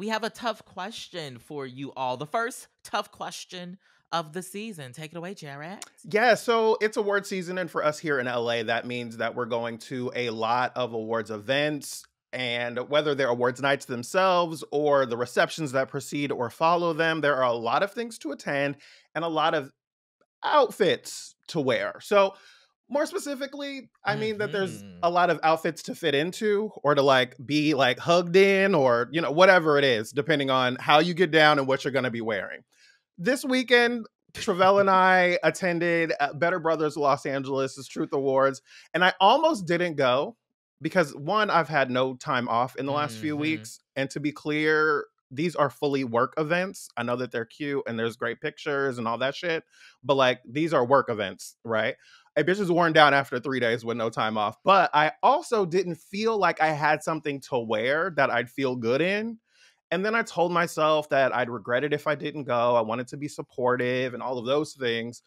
we have a tough question for you all. The first tough question of the season. Take it away, Jarrett. Yeah, so it's award season, and for us here in LA, that means that we're going to a lot of awards events, and whether they're awards nights themselves or the receptions that precede or follow them, there are a lot of things to attend and a lot of outfits to wear. So, more specifically, I mean that there's Mm-hmm. a lot of outfits to fit into or to like be like hugged in or, whatever it is, depending on how you get down and what you're going to be wearing. This weekend, Tre'vell and I attended Better Brothers Los Angeles' Truth Awards, and I almost didn't go because one, I've had no time off in the last few Mm-hmm. weeks, and to be clear, these are fully work events. I know that they're cute and there's great pictures and all that shit, but like these are work events, right? A bitch is worn down after 3 days with no time off. But I also didn't feel like I had something to wear that I'd feel good in. And then I told myself that I'd regret it if I didn't go. I wanted to be supportive and all of those things.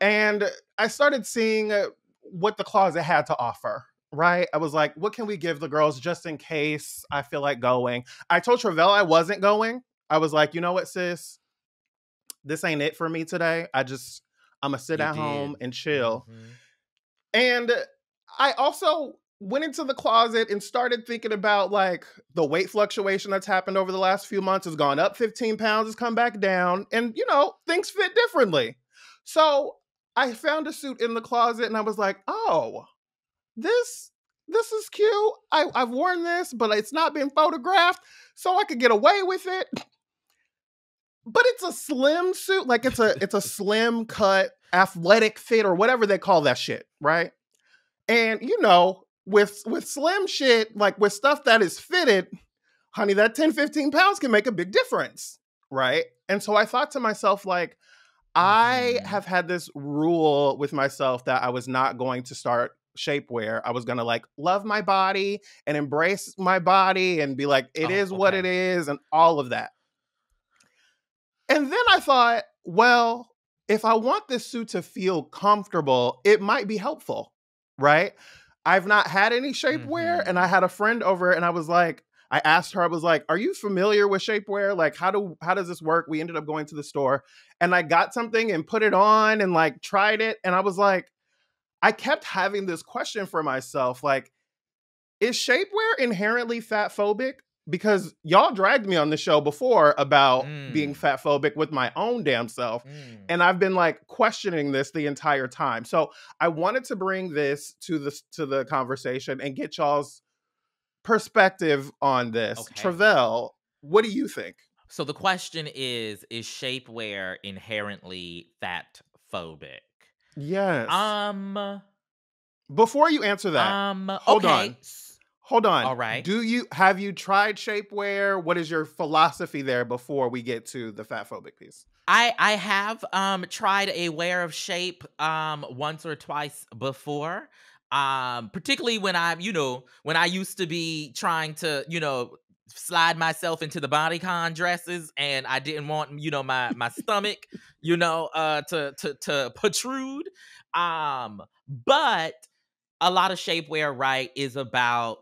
And I started seeing what the closet had to offer, right? I was like, what can we give the girls just in case I feel like going? I told Tre'vell I wasn't going. I was like, you know what, sis? This ain't it for me today. I'm going to sit You at home did. and chill. Mm-hmm. And I also went into the closet and started thinking about like the weight fluctuation that's happened over the last few months. Has gone up 15 pounds, has come back down, and things fit differently. So I found a suit in the closet and I was like, oh, this is cute. I've worn this, but it's not been photographed, so I could get away with it. But it's a slim suit, like it's a slim cut, athletic fit, or whatever they call that shit, right? And with slim shit, like with stuff that is fitted, honey, that 10, 15 pounds can make a big difference, right? And so I thought to myself, like, I Mm-hmm. have had this rule with myself that I was not going to start shapewear. I was going to like love my body and embrace my body and be like, it Oh, is what it okay. is and all of that. And then I thought, well, if I want this suit to feel comfortable, it might be helpful, right? I've not had any shapewear, and I Mm-hmm. had a friend over and I asked her, I was like, are you familiar with shapewear? Like, how does this work? We ended up going to the store and I got something and put it on and like tried it. And I was like, I kept having this question for myself, like, is shapewear inherently fat phobic? Because y'all dragged me on the show before about being Mm. fat phobic with my own damn self. Mm. And I've been like questioning this the entire time. So I wanted to bring this to the conversation and get y'all's perspective on this. Okay. Tre'vell, what do you think? So the question is shapewear inherently fat phobic? Yes. Um, Before you answer that, hold okay. on. Hold on. All right. Have you tried shapewear? What is your philosophy there before we get to the fat phobic piece? I have tried a wear of shape once or twice before. Particularly when when I used to be trying to, slide myself into the bodycon dresses and I didn't want, my stomach, to protrude. But a lot of shapewear, right, is about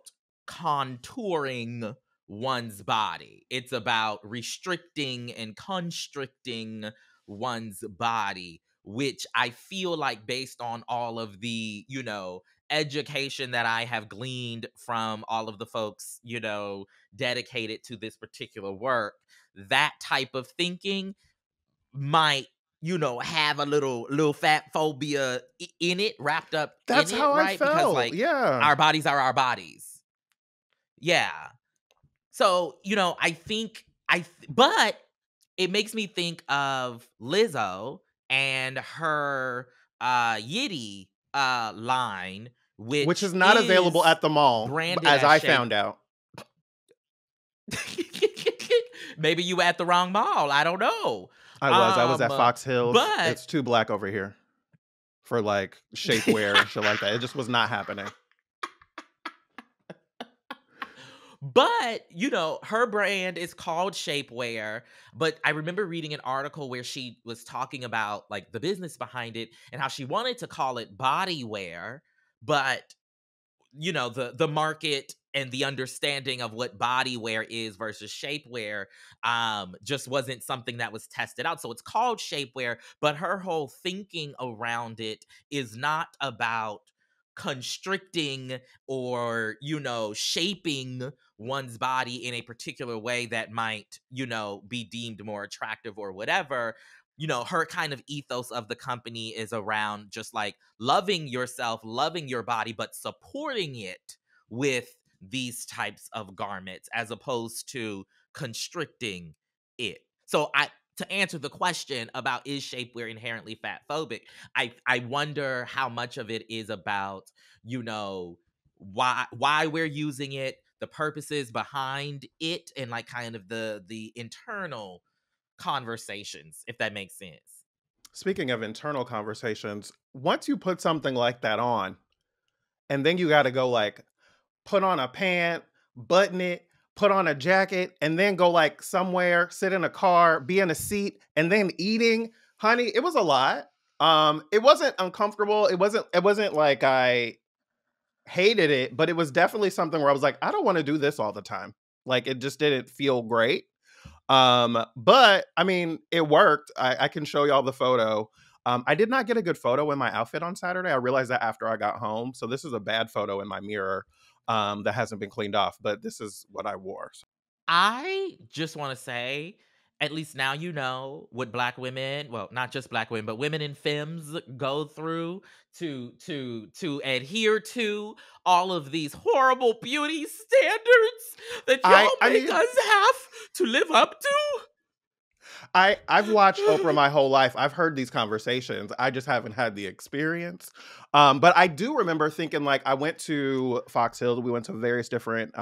contouring one's body. It's about restricting and constricting one's body, which I feel like, based on all of the, education that I have gleaned from all of the folks, dedicated to this particular work, that type of thinking might, have a little fat phobia in it, wrapped up in That's it, how I right? Because felt. like Yeah. our bodies are our bodies. Yeah. So, but it makes me think of Lizzo and her Yitty line, Which which is not available is at the mall, branded as as I shape. found out. Maybe you at the wrong mall. I don't know. I was at Fox Hills. But It's too black over here for like shapewear and shit like that. It just was not happening. But, her brand is called Shapewear. But I remember reading an article where she was talking about like the business behind it and how she wanted to call it body wear. But, the market and the understanding of what body wear is versus shapewear just wasn't something that was tested out. So it's called shapewear, but her whole thinking around it is not about constricting or, shaping one's body in a particular way that might, be deemed more attractive or whatever. Her kind of ethos of the company is around just like loving yourself, loving your body, but supporting it with these types of garments as opposed to constricting it. So to answer the question about is shapewear inherently fat phobic, I wonder how much of it is about, why we're using it, the purposes behind it, and like kind of the internal conversations, if that makes sense. Speaking of internal conversations, once you put something like that on, and then you got to go like put on a pant, button it, put on a jacket, and then go like somewhere, sit in a car, be in a seat, and then eating. Honey, it was a lot. It wasn't uncomfortable. It wasn't like I hated it, but it was definitely something where I was like, I don't want to do this all the time. Like it just didn't feel great. But I mean, it worked. I can show y'all the photo. I did not get a good photo in my outfit on Saturday. I realized that after I got home. So this is a bad photo in my mirror that hasn't been cleaned off, but this is what I wore. I just want to say, at least now you know what Black women, well, not just Black women, but women in femmes go through to adhere to all of these horrible beauty standards that y'all I make mean, us have to live up to. I've watched Oprah my whole life. I've heard these conversations. I just haven't had the experience. But I do remember thinking like I went to Fox Hill. We went to various different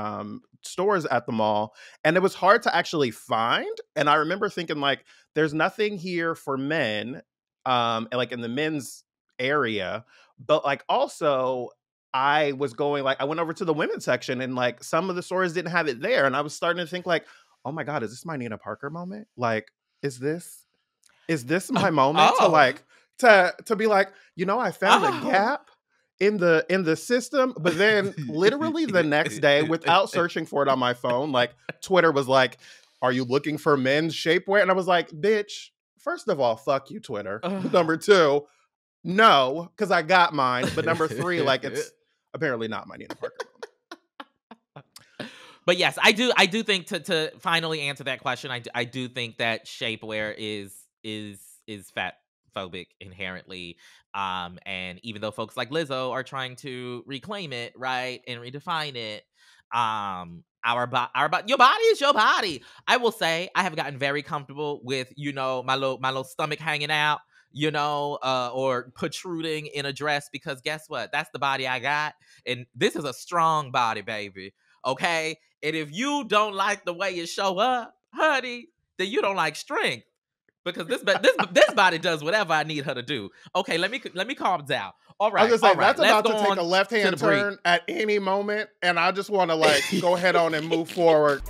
stores at the mall, and it was hard to actually find. And I remember thinking like, there's nothing here for men, and like in the men's area. But like also, I was going like I went over to the women's section, and like some of the stores didn't have it there, and I was starting to think like, oh my God, is this my Nina Parker moment? Like is this my moment to Oh, like to be like, I found a oh. gap in the system, but then literally the next day, without searching for it on my phone, like Twitter was like, are you looking for men's shapewear? And I was like, bitch, first of all, fuck you, Twitter. But number two, no, because I got mine. But number three, like it's apparently not my Nina Parker moment. But yes, I do think to finally answer that question, I do think that shapewear is fat phobic inherently. And even though folks like Lizzo are trying to reclaim it, right, and redefine it, your body is your body. I will say I have gotten very comfortable with, my little stomach hanging out, or protruding in a dress, because guess what? That's the body I got. And this is a strong body, baby. Okay. And if you don't like the way you show up, honey, then you don't like strength, because this body does whatever I need her to do. Okay, let me calm down. All I was right, gonna say all right. that's Let's about go to take on a to the left-hand break. turn at any moment, and I just want to like go ahead on and move forward.